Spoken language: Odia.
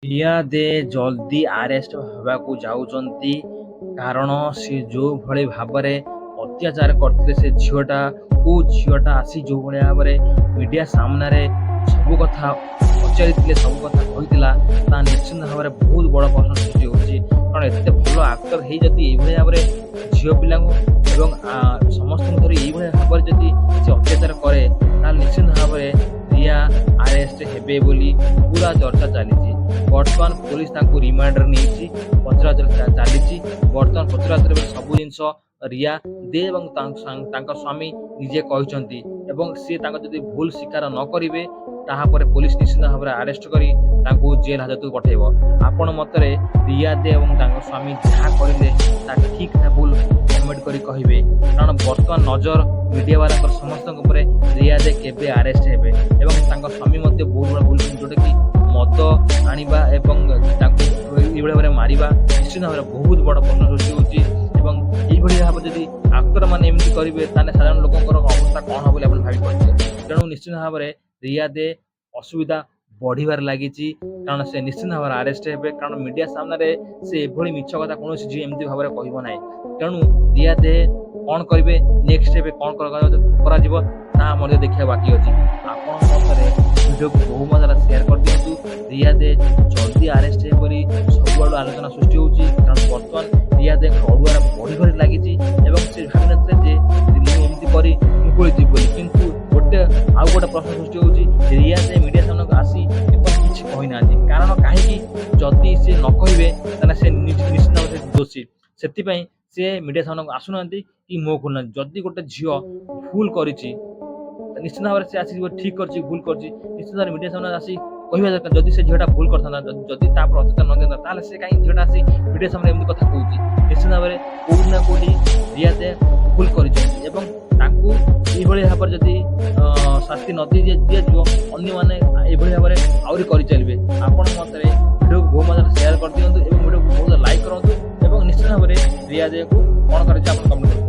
ରିୟା ଦେ ଜଲ୍ଦି ଆରେଷ୍ଟ ହେବାକୁ ଯାଉଛନ୍ତି କାରଣ ସେ ଯେଉଁଭଳି ଭାବରେ ଅତ୍ୟାଚାର କରିଥିଲେ ସେ ଝିଅଟା ଆସି ଯେଉଁଭଳି ଭାବରେ ମିଡ଼ିଆ ସାମ୍ନାରେ ସବୁ କଥା ପଚାରିଥିଲେ, ସବୁ କଥା କହିଥିଲା, ତାହା ନିଶ୍ଚିନ୍ତ ଭାବରେ ବହୁତ ବଡ଼ ପ୍ରଶ୍ନ ସୃଷ୍ଟି ହେଉଛି। କାରଣ ଏତେ ଭଲ ଆକ୍ଟର ହେଇ ଯଦି ଏଇଭଳି ଭାବରେ ଝିଅ ପିଲାଙ୍କୁ ଏବଂ ସମସ୍ତଙ୍କୁ ଧରି ଏଇଭଳି ଭାବରେ ଯଦି ସେ ଅତ୍ୟାଚାର କରେ, ତାହେଲେ ନିଶ୍ଚିନ୍ତ ଭାବରେ ରିୟା ଆରେଷ୍ଟ ହେବେ ବୋଲି ପୁରା ଚର୍ଚ୍ଚା ଚାଲିଛି। ବର୍ତ୍ତମାନ ପୋଲିସ ତାଙ୍କୁ ରିମାଣ୍ଡରେ ନେଇଛି, ପଚରାଉଚରା ଚାଲିଛି। ବର୍ତ୍ତମାନ ପଚରାଉଚରା ସବୁ ଜିନିଷ ରିୟା ଦେ ଏବଂ ତାଙ୍କ ସ୍ୱାମୀ ନିଜେ କହିଛନ୍ତି ଏବଂ ସେ ତାଙ୍କ ଯଦି ଭୁଲ ସ୍ୱୀକାର ନ କରିବେ ତାହାପରେ ପୋଲିସ ନିଶ୍ଚିତ ଭାବରେ ଆରେଷ୍ଟ କରି ତାଙ୍କୁ ଜେଲ୍ ହାଜତକୁ ପଠାଇବ। ଆପଣ ମତରେ ରିୟା ଦେ ଏବଂ ତାଙ୍କ ସ୍ୱାମୀ ଯାହା କହିଲେ ତାହା ଠିକ୍ ନା ଭୁଲ କମେଣ୍ଟ କରି କହିବେ। କାରଣ ବର୍ତ୍ତମାନ ନଜର ମିଡ଼ିଆବାଲାଙ୍କର ସମସ୍ତଙ୍କ ଉପରେ ରିୟା ଦେ କେବେ ଆରେଷ୍ଟ ହେବେ ଏବଂ ତାଙ୍କ ସ୍ୱାମୀ ମଧ୍ୟ ବହୁତ ବଡ଼ ଭୁଲ ଯେଉଁଟାକି ମଦ ଆଣିବା ଏବଂ ତାଙ୍କୁ ଏଇଭଳି ଭାବରେ ମାରିବା ନିଶ୍ଚିତ ଭାବରେ ବହୁତ ବଡ଼ ପ୍ରଶ୍ନ ସୃଷ୍ଟି ହେଉଛି। ଏବଂ ଏଇଭଳି ଭାବରେ ଯଦି ଆକ୍ଟରମାନେ ଏମିତି କରିବେ ତାହେଲେ ସାଧାରଣ ଲୋକଙ୍କର ଅବସ୍ଥା କ'ଣ ହେବ ବୋଲି ଆପଣ ଭାବିପାରୁଥିବେ। ତେଣୁ ନିଶ୍ଚିତ ଭାବରେ ରିୟା ଦେ ଅସୁବିଧା ବଢ଼ିବାରେ ଲାଗିଛି, କାରଣ ସେ ନିଶ୍ଚିତ ଭାବରେ ଆରେଷ୍ଟ ହେବେ। କାରଣ ମିଡ଼ିଆ ସାମ୍ନାରେ ସେ ଏଭଳି ମିଛ କଥା କୌଣସି ଝିଅ ଏମିତି ଭାବରେ କହିବ ନାହିଁ। ତେଣୁ ରିୟା ଦେ କ'ଣ କରିବେ, ନେକ୍ସଟ ଏବେ କ'ଣ କରାଯିବ ତାହା ମଧ୍ୟ ଦେଖିବା ବାକି ଅଛି। ଆପଣଙ୍କ ମତରେ ଭିଡ଼ିଓକୁ ବହୁ ମାତ୍ରାରେ ସେୟାର କରିଦିଅନ୍ତୁ। ରିୟା ଦେ ଜଲ୍ଦି ଆରେଷ୍ଟ ହେବେ ବୋଲି ସବୁଆଡ଼ୁ ଆଲୋଚନା ସୃଷ୍ଟି ହେଉଛି। କାରଣ ବର୍ତ୍ତମାନ ରିୟା ଦେଙ୍କ ଅଡ଼ୁଆର ବଢ଼ିବାରେ ଲାଗିଛି ଏବଂ ସେ ଭାବିନଥିଲେ ଯେ ମୁଁ ଏମିତି କରି ମୁକୁଳିଯିବି ବୋଲି। କିନ୍ତୁ ଆଉ ଗୋଟେ ପ୍ରଶ୍ନ ସୃଷ୍ଟି ହେଉଛି, ରିୟା ଦେ ମିଡ଼ିଆ ସାମ୍ନାକୁ ଆସି ଏବଂ କିଛି କହିନାହାନ୍ତି। କାରଣ କାହିଁକି? ଯଦି ସେ ନ କହିବେ ତାହେଲେ ସେ ନିଶ୍ଚିତ ଭାବରେ ଦୋଷୀ। ସେଥିପାଇଁ ସେ ମିଡ଼ିଆ ସାମ୍ନାକୁ ଆସୁନାହାନ୍ତି କି ମୁହଁ ଖୋଲୁନାହାନ୍ତି। ଯଦି ଗୋଟେ ଝିଅ ଭୁଲ କରିଛି ନିଶ୍ଚିତ ଭାବରେ ସେ ଆସିକି ଠିକ୍ କରିଛି ଭୁଲ କରିଛି ନିଶ୍ଚିତ ଭାବରେ ମିଡ଼ିଆ ସାମ୍ନାରେ ଆସି କହିବା ଦରକାର। ଯଦି ସେ ଝିଅଟା ଭୁଲ କରିଥାନ୍ତା, ଯଦି ତାପରେ ଅତ୍ୟାଚାର ନ ଦିଅନ୍ତା, ତାହେଲେ ସେ କାହିଁକି ଝିଅଟା ଆସି ମିଡ଼ିଆ ସାମ୍ନାରେ ଏମିତି କଥା କହୁଛି। ନିଶ୍ଚିତ ଭାବରେ କୋଉଠି ନା କୋଉଠି ରିୟା ଦେ ଭୁଲ କରିଛନ୍ତି ଏବଂ ତାଙ୍କୁ ଏଇଭଳି ଭାବରେ ଯଦି ଶାସ୍ତି ନ ଦିଆଯିବ ଅନ୍ୟମାନେ ଏଇଭଳି ଭାବରେ ଆହୁରି କରିଚାଲିବେ। ଆପଣଙ୍କ ମତରେ ଭିଡ଼ିଓକୁ ବହୁ ମାତ୍ରାରେ ସେୟାର କରିଦିଅନ୍ତୁ ଏବଂ ଭିଡ଼ିଓକୁ ବହୁତ ଲାଇକ୍ କରନ୍ତୁ ଏବଂ ନିଶ୍ଚିତ ଭାବରେ ରିୟା ଦେକୁ କ'ଣ କରାଯାଉଛି ଆପଣ